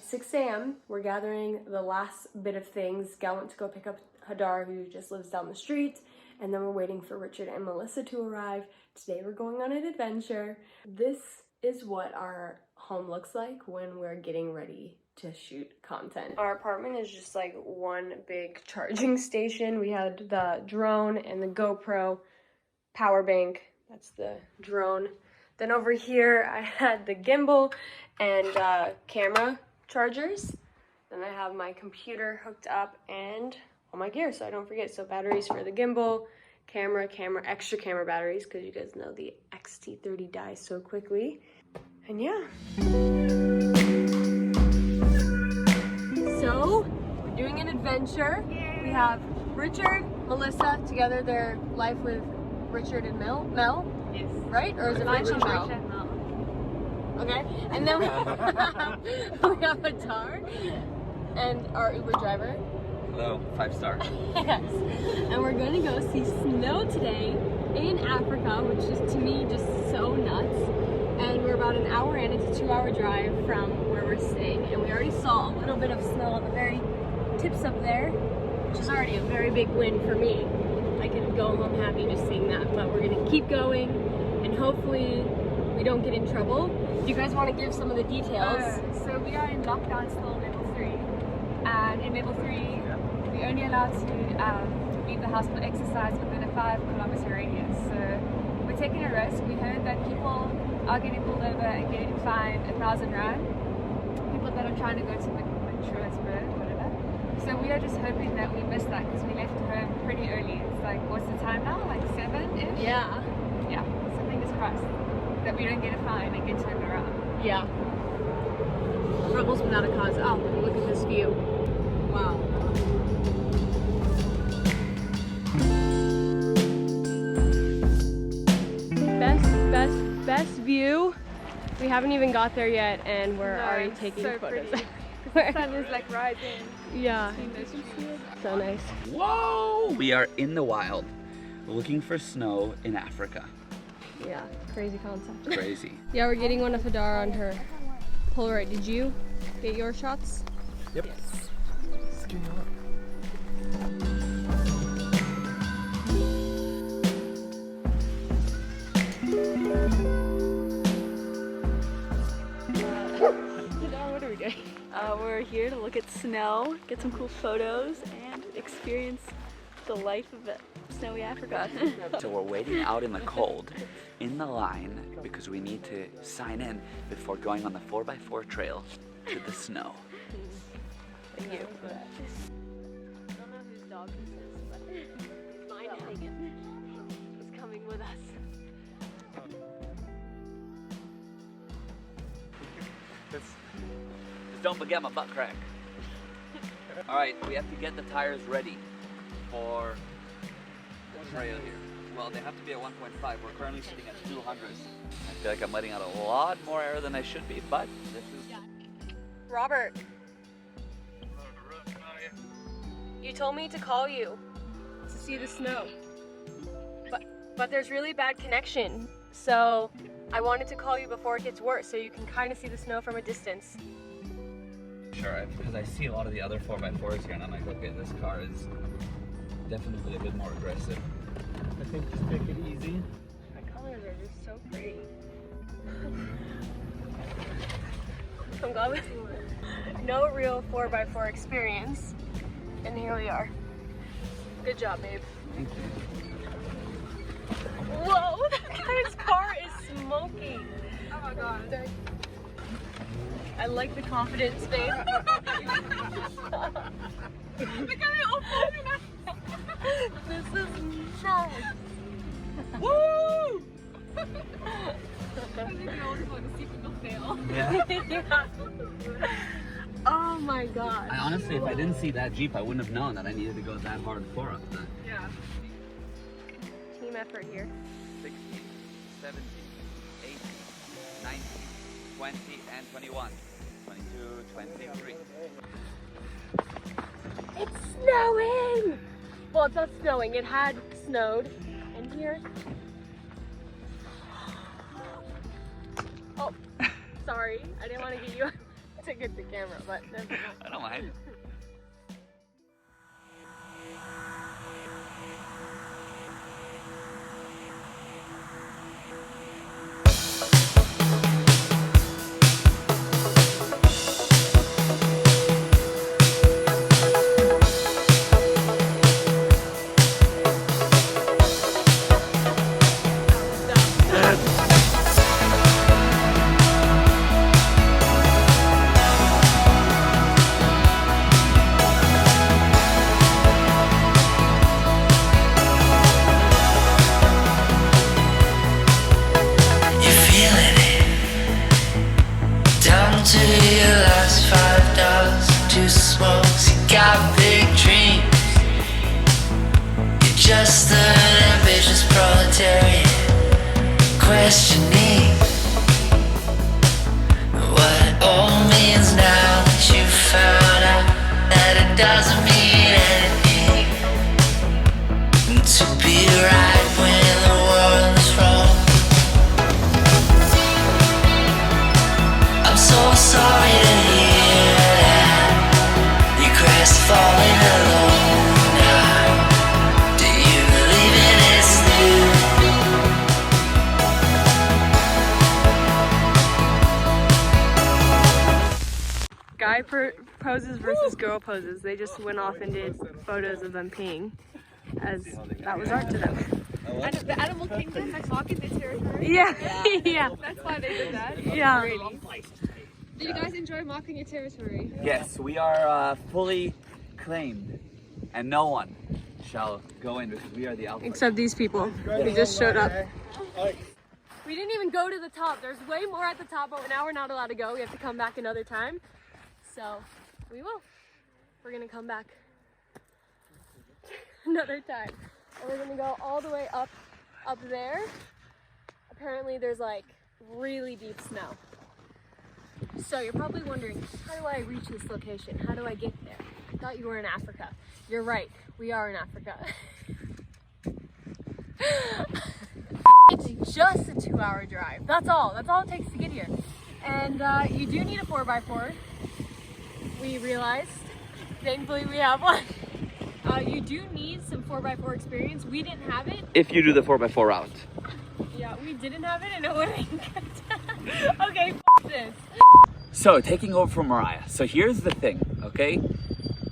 6 a.m. We're gathering the last bit of things. Gal went to go pick up Hadar, who just lives down the street, and then we're waiting for Richard and Melissa to arrive. Today we're going on an adventure. This is what our home looks like when we're getting ready to shoot content. Our apartment is just like one big charging station. We had the drone and the GoPro power bank. That's the drone. Then over here I had the gimbal and camera chargers. Then I have my computer hooked up and all my gear so I don't forget. So batteries for the gimbal, camera, extra camera batteries because you guys know the X-T30 dies so quickly. And yeah. So we're doing an adventure. We have Richard, Melissa together. Their life with Richard and Mel. Yes. Right? Or is it Richard and Mel? Okay. And then we have Hadar and our Uber driver. Hello, 5-star. Yes. And we're gonna go see snow today in Africa, which is to me just so nuts. And we're about an hour in. It's a 2-hour drive from where we're staying. And we already saw a little bit of snow on the very tips up there, which is already a very big win for me. I can go home happy just seeing that. But we're gonna keep going and hopefully we don't get in trouble. Do you guys want to give some of the details? So we are in lockdown still, level 3. And in level 3, we're only allowed to leave the house for exercise within a 5-kilometer radius. So we're taking a risk. We heard that people are getting pulled over and getting fined 1,000 rand. People that are trying to go to Johannesburg, whatever. So we are just hoping that we miss that because we left home pretty early. It's like, what's the time now? Like 7-ish? Yeah. Yeah. So fingers crossed that we don't get a fine and get turned around. Yeah. Rebels without a cause. Oh, look at this view. Wow. Best view. We haven't even got there yet and we're already taking photos. The sun is like rising. Yeah. So nice. Whoa! We are in the wild, looking for snow in Africa. Yeah, crazy concept. Crazy. Yeah, we're getting one of Hadar on her Polaroid. Did you get your shots? Yep. Yes. What are we doing? We're here to look at snow, get some cool photos, and experience the life of snowy Africa. So we're waiting out in the cold, in the line, because we need to sign in before going on the 4x4 trail to the snow. Thank you. I don't know whose dog this is, but it's mine. Megan is coming with us. Just don't forget my butt crack. All right, we have to get the tires ready for the trail here. Well, they have to be at 1.5. We're currently sitting at 200s. I feel like I'm letting out a lot more air than I should be, but this is... Robert. You told me to call you to see the snow, but there's really bad connection, so I wanted to call you before it gets worse so you can kind of see the snow from a distance. Sure, because I see a lot of the other 4x4s here and I'm like, okay, this car is definitely a bit more aggressive. I think just take it easy. The colors are just so pretty. I'm glad we no real 4x4 experience. And here we are. Good job, babe. Thank you. Whoa, that guy's car is smoking. Oh my god. I like the confidence, babe. This is nice. Woo! Yeah. Yeah. Oh my god. I honestly, if I didn't see that Jeep, I wouldn't have known that I needed to go that hardcore up there. Yeah. Team effort here. 16, 17, 18, 19, 20, and 21. 22, 23. It's snowing! Well, it's not snowing. It had snowed. And here... Oh, sorry. I didn't want to get you to get the camera, but I don't mind. To your last $5 to smokes, you got big dreams. You're just an ambitious proletariat, questioning what it all means now that you found out that it doesn't mean anything to be right when the world is wrong. I'm so sorry to hear that you crestfallen alone now. Do you believe in it's new? guy poses versus girl poses. They just went off and did photos of them peeing, as that was art to them. And the animal kingdom, like marking their territory. Yeah, yeah, That's why they did that. yeah. Really. Did you guys enjoy marking your territory? Yes, we are fully claimed, and no one shall go in because we are the alpha. Except these people who just showed up. We didn't even go to the top. There's way more at the top, but now we're not allowed to go. We have to come back another time. So we will. We're gonna come back another time. And we're gonna go all the way up there. Apparently there's like really deep snow. So you're probably wondering, how do I reach this location? How do I get there? I thought you were in Africa. You're right, we are in Africa. It's just a 2-hour drive. That's all it takes to get here. And you do need a 4x4. We realized, thankfully we have one. You do need some 4x4 experience. We didn't have it. If you do the 4x4 route. Yeah, we didn't have it and it wouldn't get okay, this. So, taking over from Mariah. So here's the thing, okay?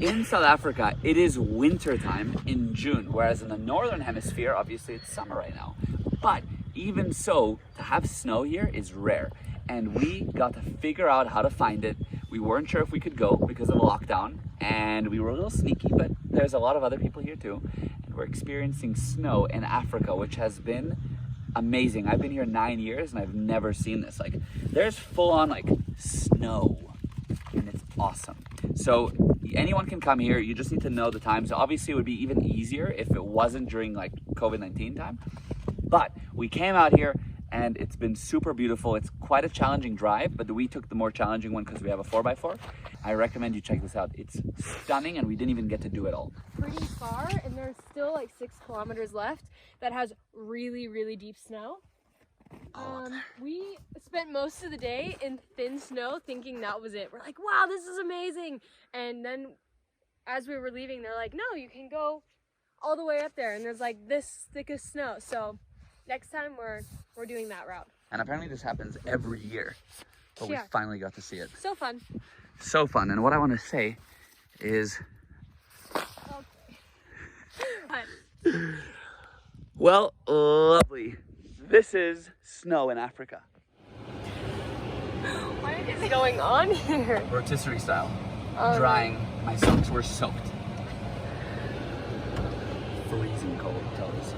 In South Africa, it is winter time in June, whereas in the northern hemisphere, obviously it's summer right now. But even so, to have snow here is rare. And we got to figure out how to find it. We weren't sure if we could go because of the lockdown, and we were a little sneaky, but there's a lot of other people here too. And we're experiencing snow in Africa, which has been amazing. I've been here 9 years and I've never seen this. Like, there's full on like snow and it's awesome. So anyone can come here. You just need to know the times. Obviously it would be even easier if it wasn't during like COVID-19 time, but we came out here and it's been super beautiful. It's quite a challenging drive, but we took the more challenging one because we have a 4x4. I recommend you check this out. It's stunning and we didn't even get to do it all. Pretty far, and there's still like 6 kilometers left that has really, really deep snow. We spent most of the day in thin snow thinking that was it. We're like, wow, this is amazing. And then as we were leaving, they're like, no, you can go all the way up there. And there's like this thick of snow. So next time we're doing that route. And apparently this happens every year, but Yeah. we finally got to see it. So fun. So fun. And what I want to say is, Okay. well, lovely. This is snow in Africa. What is going on here? Rotisserie style. Drying. My socks were soaked. Freezing cold toes.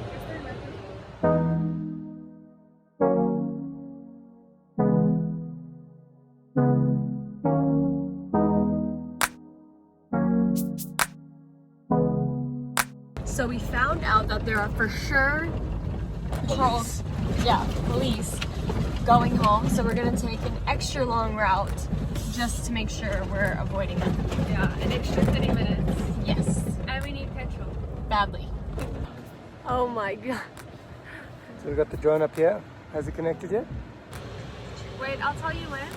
So we found out that there are for sure patrols, police going home. So we're gonna take an extra long route just to make sure we're avoiding them. Yeah, an extra 30 minutes. Yes, And we need petrol. badly. Oh my god. So we got the drone up here. Has it connected yet? Wait, I'll tell you when.